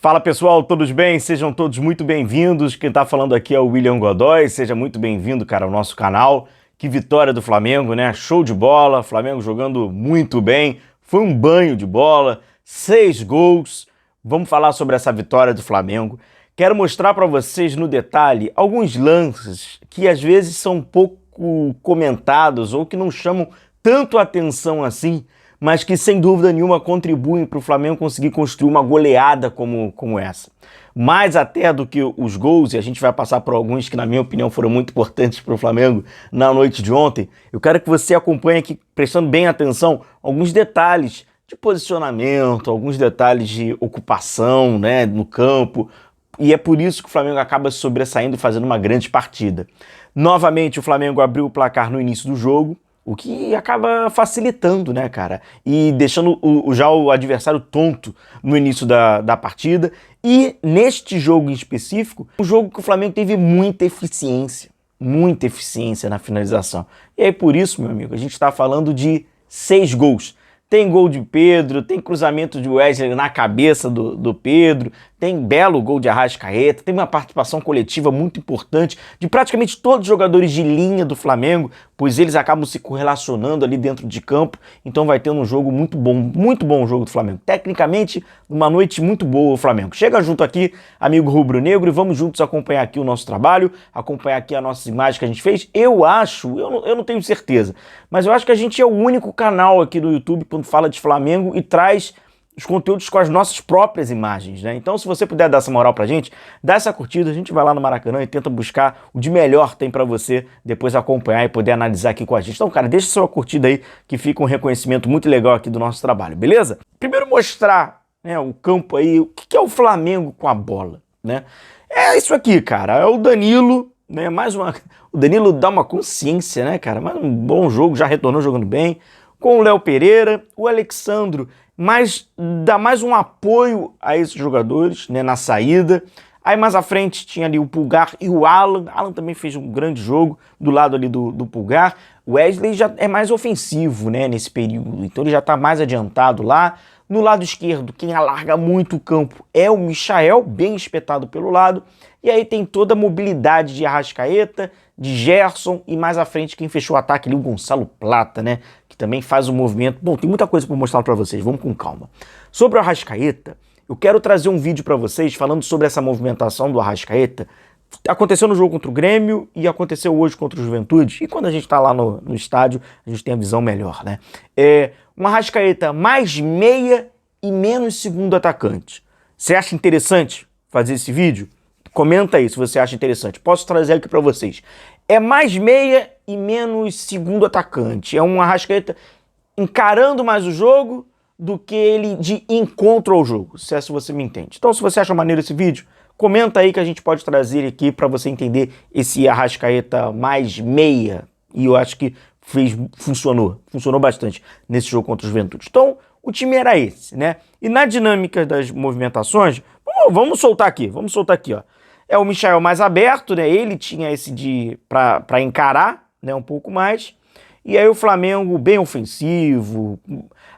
Fala pessoal, todos bem? Sejam todos muito bem-vindos. Quem tá falando aqui é o William Godoy. Seja muito bem-vindo, cara, ao nosso canal. Que vitória do Flamengo, né? Show de bola, Flamengo jogando muito bem. Foi um banho de bola, 6 gols. Vamos falar sobre essa vitória do Flamengo. Quero mostrar para vocês no detalhe alguns lances que às vezes são pouco comentados ou que não chamam tanto atenção assim, mas que sem dúvida nenhuma contribuem para o Flamengo conseguir construir uma goleada como essa. Mais até do que os gols, e a gente vai passar por alguns que na minha opinião foram muito importantes para o Flamengo na noite de ontem, eu quero que você acompanhe aqui, prestando bem atenção, alguns detalhes de posicionamento, alguns detalhes de ocupação, né, no campo, e é por isso que o Flamengo acaba se sobressaindo e fazendo uma grande partida. Novamente o Flamengo abriu o placar no início do jogo, o que acaba facilitando, né, cara? E deixando já o adversário tonto no início da partida. E neste jogo em específico, um jogo que o Flamengo teve muita eficiência na finalização. E aí por isso, meu amigo, a gente está falando de 6 gols. Tem gol de Pedro, tem cruzamento de Wesley na cabeça do Pedro, tem belo gol de Arrascaeta, tem uma participação coletiva muito importante de praticamente todos os jogadores de linha do Flamengo, pois eles acabam se correlacionando ali dentro de campo, então vai ter um jogo muito bom o jogo do Flamengo. Tecnicamente, uma noite muito boa o Flamengo. Chega junto aqui, amigo rubro-negro, e vamos juntos acompanhar aqui o nosso trabalho, acompanhar aqui as nossas imagens que a gente fez. Eu não tenho certeza, mas eu acho que a gente é o único canal aqui do YouTube quando fala de Flamengo e traz os conteúdos com as nossas próprias imagens, né? Então, se você puder dar essa moral pra gente, dá essa curtida, a gente vai lá no Maracanã e tenta buscar o de melhor tem pra você depois acompanhar e poder analisar aqui com a gente. Então, cara, deixa sua curtida aí que fica um reconhecimento muito legal aqui do nosso trabalho, beleza? Primeiro mostrar, né, o campo aí, o que é o Flamengo com a bola, né? É isso aqui, cara, é o Danilo, né? O Danilo dá uma consciência, né, cara? Mais um bom jogo, já retornou jogando bem. Com o Léo Pereira, o Alexandro, dá mais um apoio a esses jogadores, né, na saída. Aí mais à frente tinha ali o Pulgar e o Alan. Alan também fez um grande jogo do lado ali do Pulgar. O Wesley já é mais ofensivo, né, nesse período, então ele já está mais adiantado lá. No lado esquerdo, quem alarga muito o campo é o Michael, bem espetado pelo lado. E aí tem toda a mobilidade de Arrascaeta, de Gerson e mais à frente quem fechou o ataque ali, o Gonçalo Plata, né? Que também faz o movimento. Bom, tem muita coisa para mostrar para vocês, vamos com calma. Sobre o Arrascaeta, eu quero trazer um vídeo para vocês falando sobre essa movimentação do Arrascaeta. Aconteceu no jogo contra o Grêmio e aconteceu hoje contra o Juventude. E quando a gente está lá no estádio, a gente tem a visão melhor, né? Um Arrascaeta mais meia e menos segundo atacante. Você acha interessante fazer esse vídeo? Comenta aí se você acha interessante. Posso trazer aqui para vocês. É mais meia e menos segundo atacante. É um Arrascaeta encarando mais o jogo do que ele de encontro ao jogo, se você me entende. Então, se você acha maneiro esse vídeo, comenta aí que a gente pode trazer aqui para você entender esse Arrascaeta mais meia. E eu acho que funcionou bastante nesse jogo contra o Juventude. Então, o time era esse, né? E na dinâmica das movimentações, vamos soltar aqui, ó. É o Michael mais aberto, né? Ele tinha esse para encarar, né, um pouco mais. E aí o Flamengo bem ofensivo,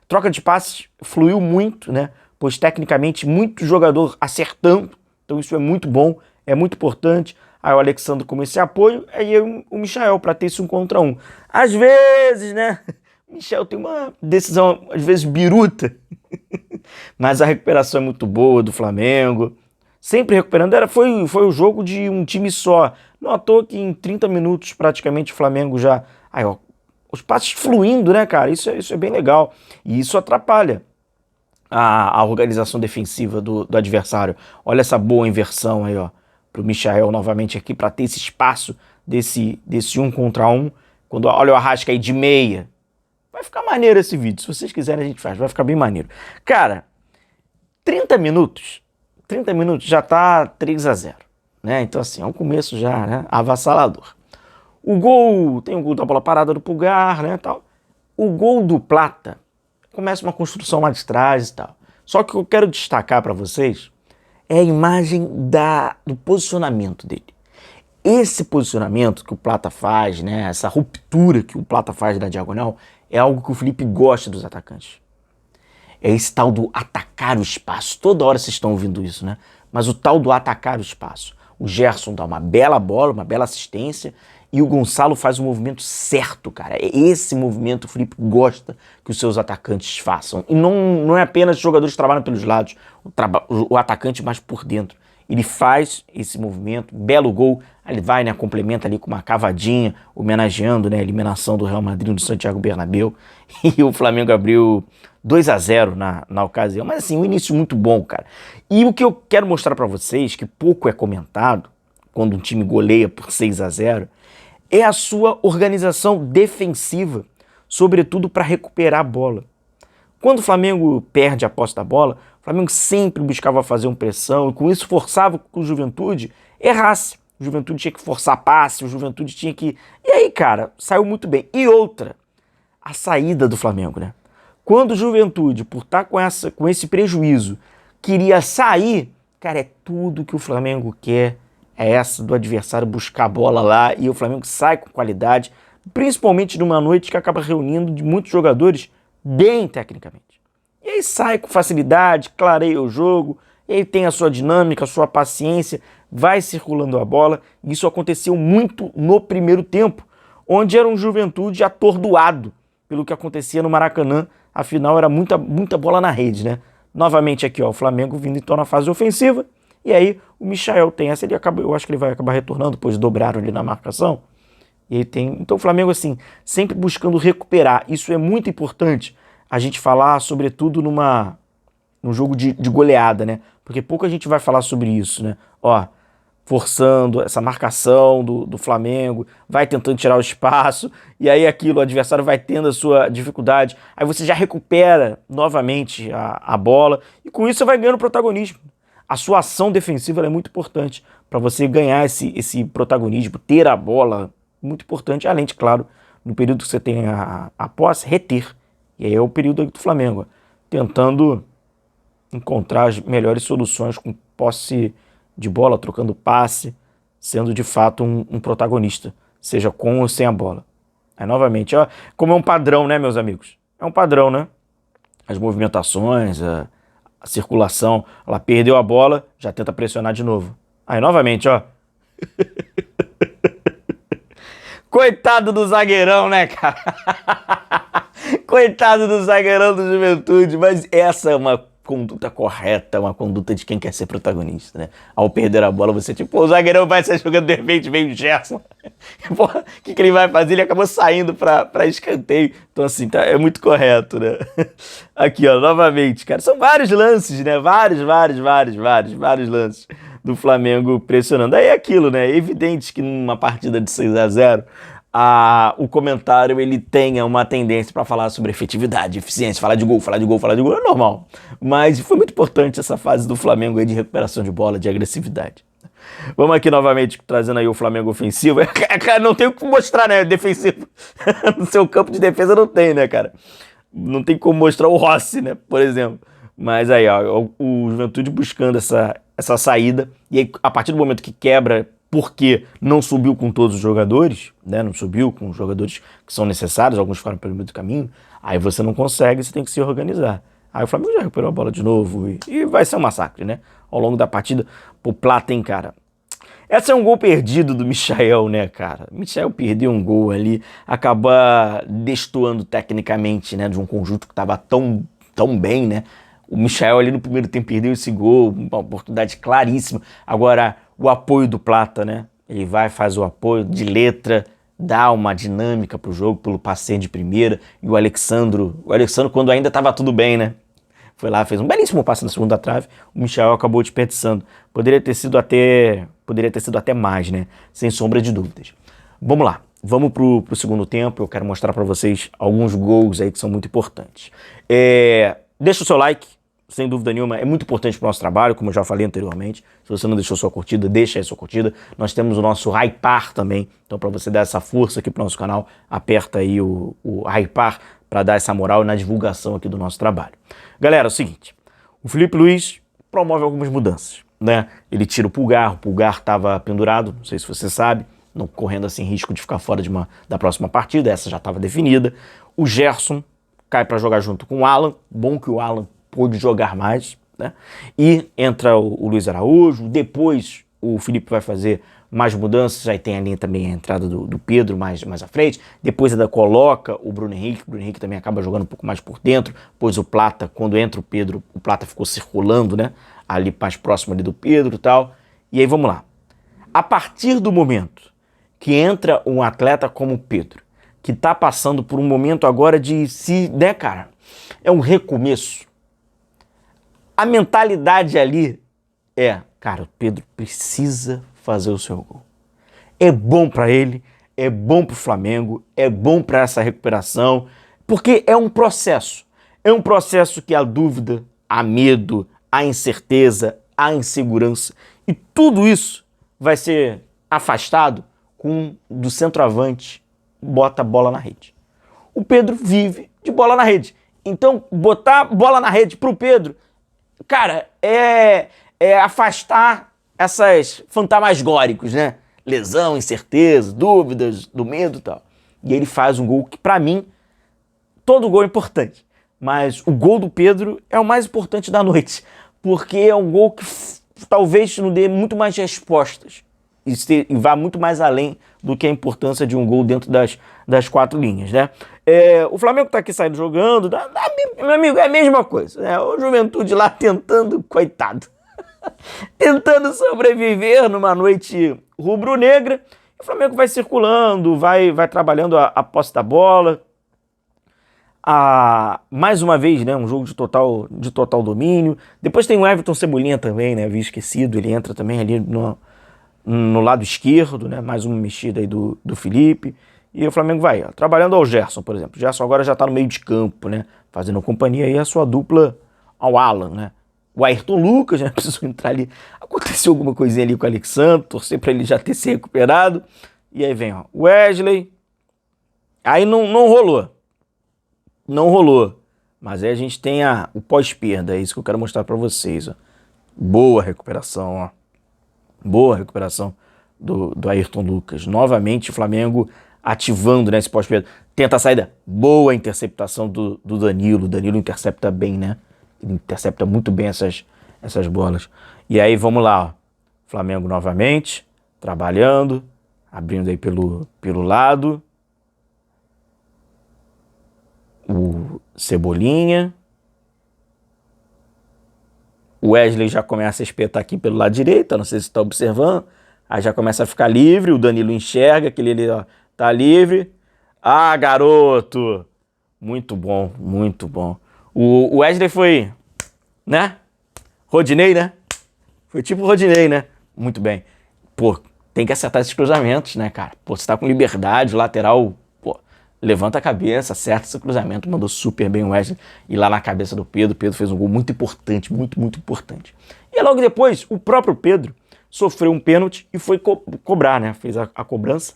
troca de passes fluiu muito, né? Pois tecnicamente muito jogador acertando. Então isso é muito bom, é muito importante. Aí o Alexandre com esse apoio, aí o Michael para ter esse 1 contra 1. Às vezes, né? O Michael tem uma decisão, às vezes, biruta. Mas a recuperação é muito boa do Flamengo. Sempre recuperando, foi o jogo de um time só. Não à toa que em 30 minutos praticamente o Flamengo já... Aí, ó, os passes fluindo, né, cara? Isso é bem legal. E isso atrapalha a organização defensiva do adversário. Olha essa boa inversão aí, ó. Pro Michael novamente aqui, para ter esse espaço desse 1 contra 1. Quando olha o Arrasca aí de meia. Vai ficar maneiro esse vídeo. Se vocês quiserem a gente faz, vai ficar bem maneiro. Cara, 30 minutos já tá 3-0, né? Então assim, é um começo já, né, avassalador. Tem o gol da bola parada do Pulgar, né, tal. O gol do Plata começa uma construção mais de trás e tal. Só que o que eu quero destacar para vocês é a imagem do posicionamento dele. Esse posicionamento que o Plata faz, né, essa ruptura que o Plata faz da diagonal, é algo que o Felipe gosta dos atacantes. é esse tal do atacar o espaço. Toda hora vocês estão ouvindo isso, né? Mas o tal do atacar o espaço. O Gerson dá uma bela bola, uma bela assistência, e o Gonçalo faz o movimento certo, cara. É esse movimento o Felipe gosta que os seus atacantes façam. E não é apenas os jogadores que trabalham pelos lados, o atacante mais por dentro. Ele faz esse movimento, belo gol, ele vai, né, complementa ali com uma cavadinha, homenageando, né, a eliminação do Real Madrid no Santiago Bernabéu, e o Flamengo abriu 2-0 na ocasião. Mas assim, um início muito bom, cara. E o que eu quero mostrar pra vocês, que pouco é comentado, quando um time goleia por 6-0, é a sua organização defensiva, sobretudo para recuperar a bola. Quando o Flamengo perde a posse da bola, o Flamengo sempre buscava fazer uma pressão e com isso forçava que o Juventude errasse. O Juventude tinha que forçar passe, o Juventude tinha que... E aí, cara, saiu muito bem. E outra, a saída do Flamengo, né? Quando o Juventude, por estar com esse prejuízo, queria sair, cara, é tudo que o Flamengo quer. É essa do adversário buscar a bola lá e o Flamengo sai com qualidade, principalmente numa noite que acaba reunindo de muitos jogadores bem tecnicamente. E aí sai com facilidade, clareia o jogo, e aí tem a sua dinâmica, a sua paciência, vai circulando a bola. Isso aconteceu muito no primeiro tempo, onde era um Juventude atordoado pelo que acontecia no Maracanã. Afinal, era muita bola na rede, né? Novamente aqui, ó, o Flamengo vindo então na fase ofensiva. E aí o Michael tem essa, eu acho que ele vai acabar retornando, pois dobraram ali na marcação. E aí tem, então o Flamengo assim, sempre buscando recuperar. Isso é muito importante a gente falar, sobretudo num jogo de goleada, né? Porque pouco a gente vai falar sobre isso, né? Ó, forçando essa marcação do Flamengo, vai tentando tirar o espaço, e aí aquilo, o adversário vai tendo a sua dificuldade, aí você já recupera novamente a bola, e com isso você vai ganhando protagonismo. A sua ação defensiva é muito importante para você ganhar esse protagonismo, ter a bola, muito importante, além de, claro, no período que você tem a posse, reter. E aí é o período do Flamengo, tentando encontrar as melhores soluções com posse de bola, trocando passe, sendo de fato um protagonista, seja com ou sem a bola. Aí novamente, ó, como é um padrão, né, meus amigos? É um padrão, né? As movimentações, a circulação, ela perdeu a bola, já tenta pressionar de novo. Aí novamente, ó. Coitado do zagueirão, né, cara? Coitado do zagueirão do Juventude, mas essa é uma conduta correta, uma conduta de quem quer ser protagonista, né? Ao perder a bola, você tipo, o zagueirão vai sair jogando, de repente vem o Gerson. Porra, o que ele vai fazer? Ele acabou saindo pra escanteio. Então assim, tá, é muito correto, né? Aqui, ó, novamente, cara, são vários lances, né? Vários lances do Flamengo pressionando. Aí é aquilo, né? É evidente que numa partida de 6-0, o comentário ele tenha uma tendência para falar sobre efetividade, eficiência, falar de gol, é normal. Mas foi muito importante essa fase do Flamengo aí de recuperação de bola, de agressividade. Vamos aqui novamente trazendo aí o Flamengo ofensivo. Não tem o que mostrar, né? Defensivo. No seu campo de defesa não tem, né, cara? Não tem como mostrar o Rossi, né, por exemplo. Mas aí, ó, o Juventude buscando essa saída. E aí, a partir do momento que quebra, porque não subiu com todos os jogadores, né? Não subiu com os jogadores que são necessários, alguns ficaram pelo meio do caminho, aí você não consegue, você tem que se organizar. Aí o Flamengo já recuperou a bola de novo e vai ser um massacre, né? Ao longo da partida, o Plata, hein, cara? Esse é um gol perdido do Michael, né, cara? O Michael perdeu um gol ali, acaba destoando tecnicamente, né, de um conjunto que estava tão bem, né? O Michael ali no primeiro tempo perdeu esse gol, uma oportunidade claríssima. Agora, o apoio do Plata, né? Ele vai, faz o apoio de letra, dá uma dinâmica pro jogo, pelo passeio de primeira. E o Alexandro quando ainda estava tudo bem, né? Foi lá, fez um belíssimo passe na segunda trave. O Michael acabou desperdiçando. Poderia ter sido até mais, né? Sem sombra de dúvidas. Vamos lá. Vamos pro segundo tempo. Eu quero mostrar para vocês alguns gols aí que são muito importantes. Deixa o seu like. Sem dúvida nenhuma, é muito importante para o nosso trabalho, como eu já falei anteriormente. Se você não deixou sua curtida, deixa aí sua curtida. Nós temos o nosso Hypar também, então para você dar essa força aqui para o nosso canal, aperta aí o Hypar para dar essa moral na divulgação aqui do nosso trabalho. Galera, é o seguinte, o Felipe Luiz promove algumas mudanças, né? Ele tira o Pulgar estava pendurado, não sei se você sabe, não correndo assim risco de ficar fora da próxima partida, essa já estava definida. O Gerson cai para jogar junto com o Alan, bom que o Alan pôde jogar mais, né? E entra o Luiz Araújo, depois o Felipe vai fazer mais mudanças, aí tem ali também a entrada do Pedro mais à frente, depois ainda coloca o Bruno Henrique também acaba jogando um pouco mais por dentro, pois o Plata, quando entra o Pedro, o Plata ficou circulando, né, ali mais próximo ali do Pedro e tal, e aí vamos lá. A partir do momento que entra um atleta como o Pedro, que tá passando por um momento agora de né, cara, é um recomeço, a mentalidade ali cara, o Pedro precisa fazer o seu gol. É bom para ele, é bom para o Flamengo, é bom para essa recuperação, porque é um processo. É um processo que há dúvida, há medo, há incerteza, há insegurança. E tudo isso vai ser afastado com do centroavante bota a bola na rede. O Pedro vive de bola na rede. Então, botar bola na rede pro Pedro, cara, é afastar essas fantasmagóricos, né? Lesão, incerteza, dúvidas, do medo e tal. E ele faz um gol que, pra mim, todo gol é importante. Mas o gol do Pedro é o mais importante da noite. Porque é um gol que talvez nos dê muito mais respostas. E vá muito mais além do que a importância de um gol dentro das quatro linhas, né? O Flamengo tá aqui saindo jogando, meu amigo, é a mesma coisa, né? O Juventude lá tentando, coitado, tentando sobreviver numa noite rubro-negra. O Flamengo vai circulando, vai trabalhando a posse da bola. Mais uma vez, né, um jogo de total domínio. Depois tem o Everton Cebolinha também, né? Havia esquecido, ele entra também ali no lado esquerdo, né? Mais uma mexida aí do Felipe. E o Flamengo vai trabalhando ao Gerson, por exemplo. O Gerson agora já tá no meio de campo, né? Fazendo companhia aí a sua dupla ao Alan, né? O Ayrton Lucas, né? Precisou entrar ali. Aconteceu alguma coisinha ali com o Alexandre, torcer para ele já ter se recuperado. E aí vem, o Wesley. Aí não rolou. Não rolou. Mas aí a gente tem o pós-perda, é isso que eu quero mostrar para vocês, ó. Boa recuperação, ó. Boa recuperação do Ayrton Lucas. Novamente o Flamengo ativando, né, esse pós-perda. Tenta a saída. Boa interceptação do Danilo. O Danilo intercepta bem, né? Ele intercepta muito bem essas bolas. E aí vamos lá, ó. Flamengo novamente, trabalhando, abrindo aí pelo lado. O Cebolinha. O Wesley já começa a espetar aqui pelo lado direito, não sei se está observando. Aí já começa a ficar livre, o Danilo enxerga que ele ali, ó, tá livre. Ah, garoto! Muito bom, muito bom. O Wesley foi, né? Rodinei, né? Foi tipo Rodinei, né? Muito bem. Pô, tem que acertar esses cruzamentos, né, cara? Pô, você tá com liberdade, o lateral, pô, levanta a cabeça, acerta esse cruzamento, mandou super bem o Wesley. E lá na cabeça do Pedro, o Pedro fez um gol muito importante, muito, muito importante. E logo depois, o próprio Pedro sofreu um pênalti e foi cobrar, né? Fez a cobrança.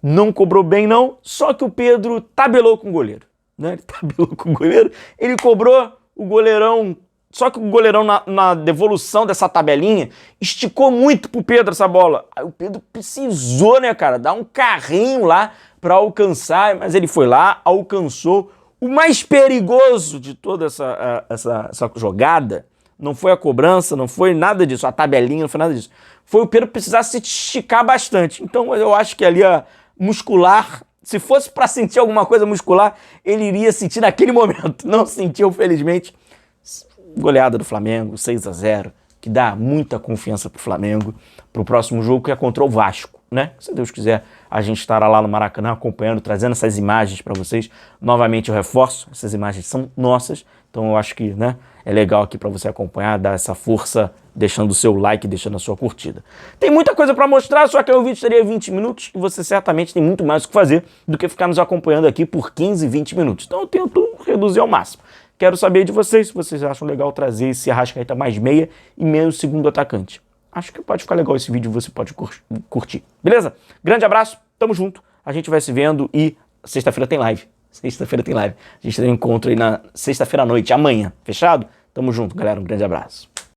Não cobrou bem, não, só que o Pedro tabelou com o goleiro, né? Ele tabelou com o goleiro, ele cobrou, o goleirão, só que o goleirão na devolução dessa tabelinha esticou muito pro Pedro essa bola. Aí o Pedro precisou, né, cara, dar um carrinho lá para alcançar, mas ele foi lá, alcançou. O mais perigoso de toda essa jogada não foi a cobrança, não foi nada disso, a tabelinha, não foi nada disso. Foi o Pedro precisar se esticar bastante. Então eu acho que ali a muscular, se fosse para sentir alguma coisa muscular, ele iria sentir naquele momento. Não sentiu, felizmente. Goleada do Flamengo, 6-0, que dá muita confiança pro Flamengo, pro próximo jogo, que é contra o Vasco, né? Se Deus quiser, a gente estará lá no Maracanã acompanhando, trazendo essas imagens para vocês. Novamente eu reforço, essas imagens são nossas, então eu acho que, né, é legal aqui para você acompanhar, dar essa força, deixando o seu like, deixando a sua curtida. Tem muita coisa para mostrar, só que o vídeo teria 20 minutos e você certamente tem muito mais o que fazer do que ficar nos acompanhando aqui por 15, 20 minutos. Então eu tento reduzir ao máximo. Quero saber de vocês se vocês acham legal trazer esse Arrascaeta mais meia e menos segundo atacante. Acho que pode ficar legal esse vídeo, você pode curtir. Beleza? Grande abraço, tamo junto. A gente vai se vendo e sexta-feira tem live. Sexta-feira tem live. A gente tem um encontro aí na sexta-feira à noite, amanhã. Fechado? Tamo junto, galera. Um grande abraço.